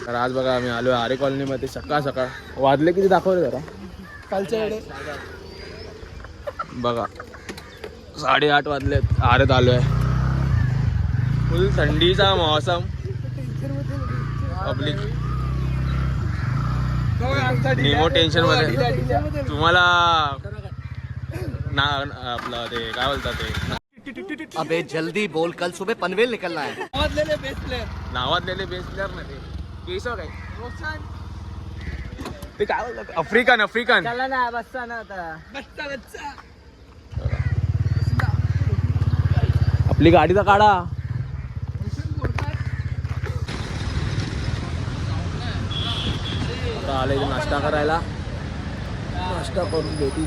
तर आज बघा आम्ही आलो आरे कॉलनीमध्ये सकाळ सकाळ. वाजले किती दाखवले जरा कालच्या वेळे बघा 8:30 वाजलेत. आरेत आलो आहे. फुल थंडीचा मौसम. पब्लिक निमो टेन्शन मध्ये. तुम्हाला ना आपलं ते काय बोलतात ते अबे जल्दी बोल, कल सुबह पनवेल निकलना है. नावाजलेले बेस्ट प्लेअर ना ते केसव काय ते काय बोलतात आफ्रिकन चला ना बच्चा ना आता आपली गाडीचा काढा. आता आले नाश्ता करायला. नाश्ता करून भेटू.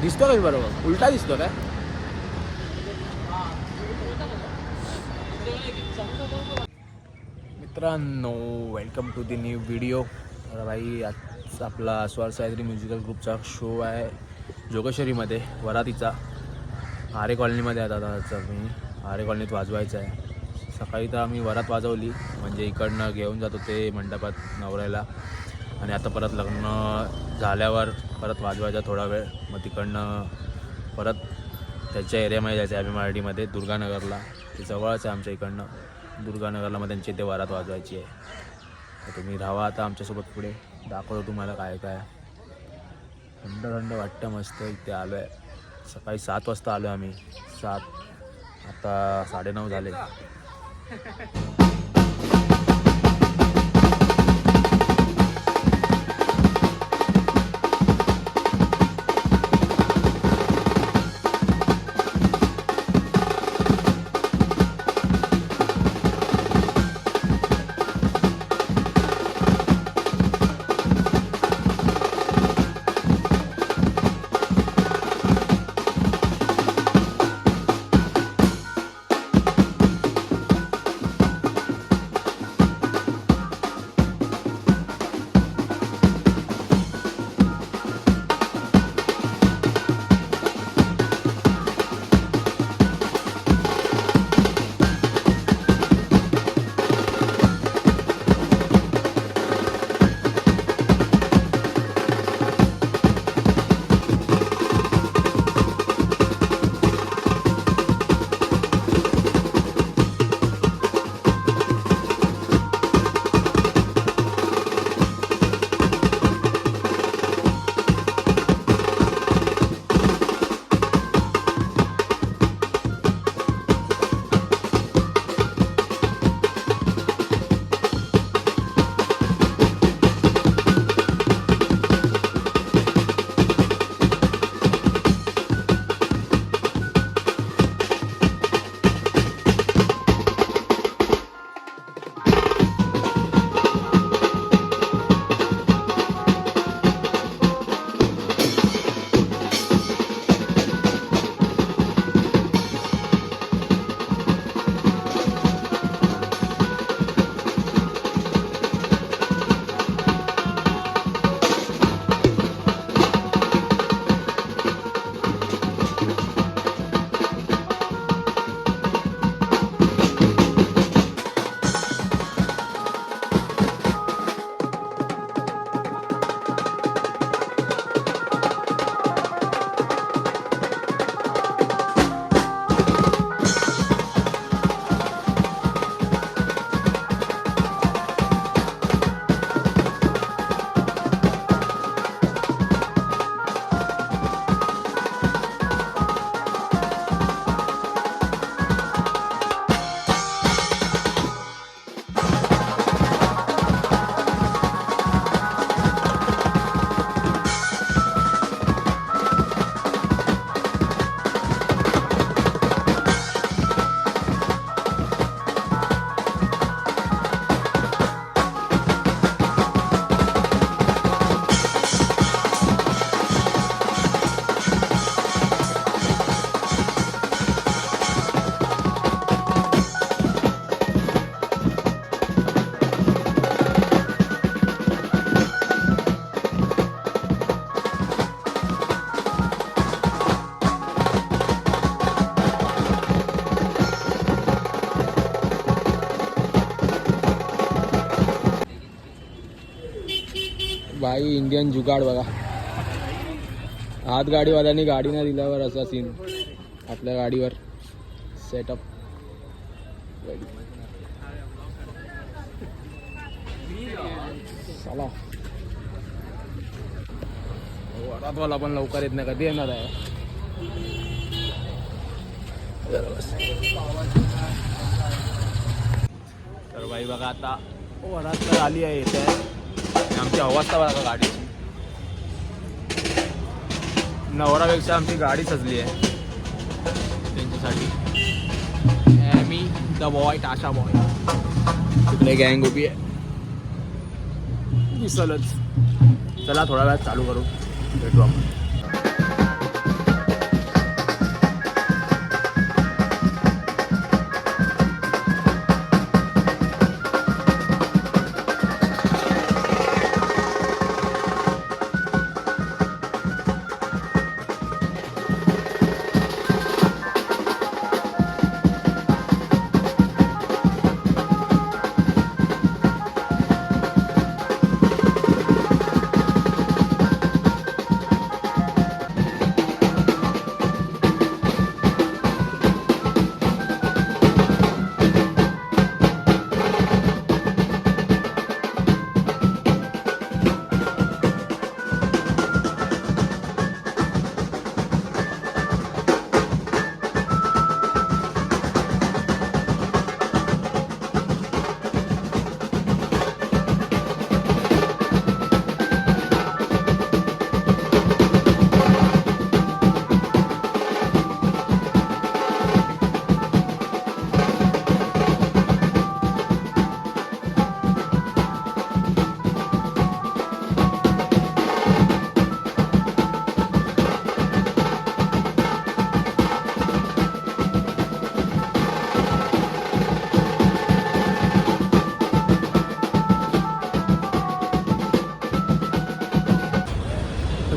दिसतो काय बरोबर उलटा दिसतो काय. मित्रांनो welcome to the new video. तर भाई आज आपला स्वर सायत्री म्युझिकल ग्रुपचा शो आहे जोगेश्वरीमध्ये वरातीचा. आरे कॉलनीमध्ये आता मी आरे कॉलनीत वाजवायचं आहे. सकाळी तर आम्ही वरात वाजवली म्हणजे इकडनं घेऊन जातो ते मंडपात नवऱ्याला आणि आता परत लग्न झाल्यावर परत वाजवायचा थोडा वेळ. मग तिकडनं परत त्याच्या एरियामध्ये जायचं आहे अभिमार्डीमध्ये दुर्गानगरला. ते जवळच आहे आमच्या इकडनं दुर्गानगरला. मग त्यांची इथे वरात वाजवायची आहे. तर तुम्ही राहा आता आमच्यासोबत पुढे दाखवतो तुम्हाला काय काय. थंड थंड वाटतं मस्त. इथे आलो आहे सकाळी 7 वाजता आलो आहे आम्ही. 7 आता 9:30 झाले. भाई इंडियन जुगाड बघा. हात गाडीवाल्याने गाडी नाही दिल्यावर असा सीन आपल्या गाडीवर सेटअप. चला वरातवाला पण लवकर येत नाही. कधी येणार आहे? तर बाई बघा आता वरात तर आली आहे. येत आहे आमची अवस्था बघा गाडीची. नवरापेक्षा आमची गाडी सजली आहे त्यांच्यासाठी. मी द बॉय टाशा बॉय. तिकडे गँग उभी आहे दिसलच. चला थोडा वेळात चालू करू. भेटू आपण.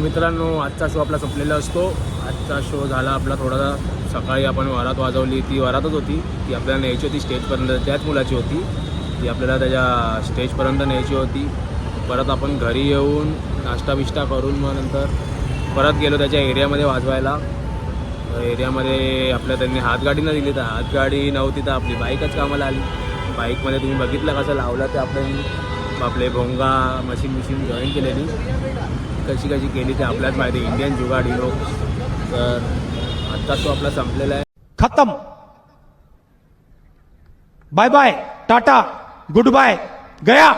मित्रांनो आजचा शो आपला संपलेला असतो. आजचा शो झाला आपला थोडासा. सकाळी आपण वरात वाजवली. ती वरातच होती. ती आपल्याला न्यायची होती स्टेजपर्यंत. त्याच मुलाची होती ती आपल्याला त्याच्या स्टेजपर्यंत न्यायची होती. परत आपण घरी येऊन नाश्ता बिष्टा करून मग नंतर परत गेलो त्याच्या एरियामध्ये वाजवायला. एरियामध्ये आपल्या त्यांनी हातगाडी न दिली तर हातगाडी नव्हती तर आपली बाईकच कामाला आली. बाईकमध्ये तुम्ही बघितलं कसं लावलं ते आपले भोंगा मशीन जॉईन केलेली. कशी केली ते आपल्याच माहिती. इंडियन जुगाड हिरो. तर आजचा तो आपला संपलेला आहे. खत्म. Bye bye tata goodbye गया.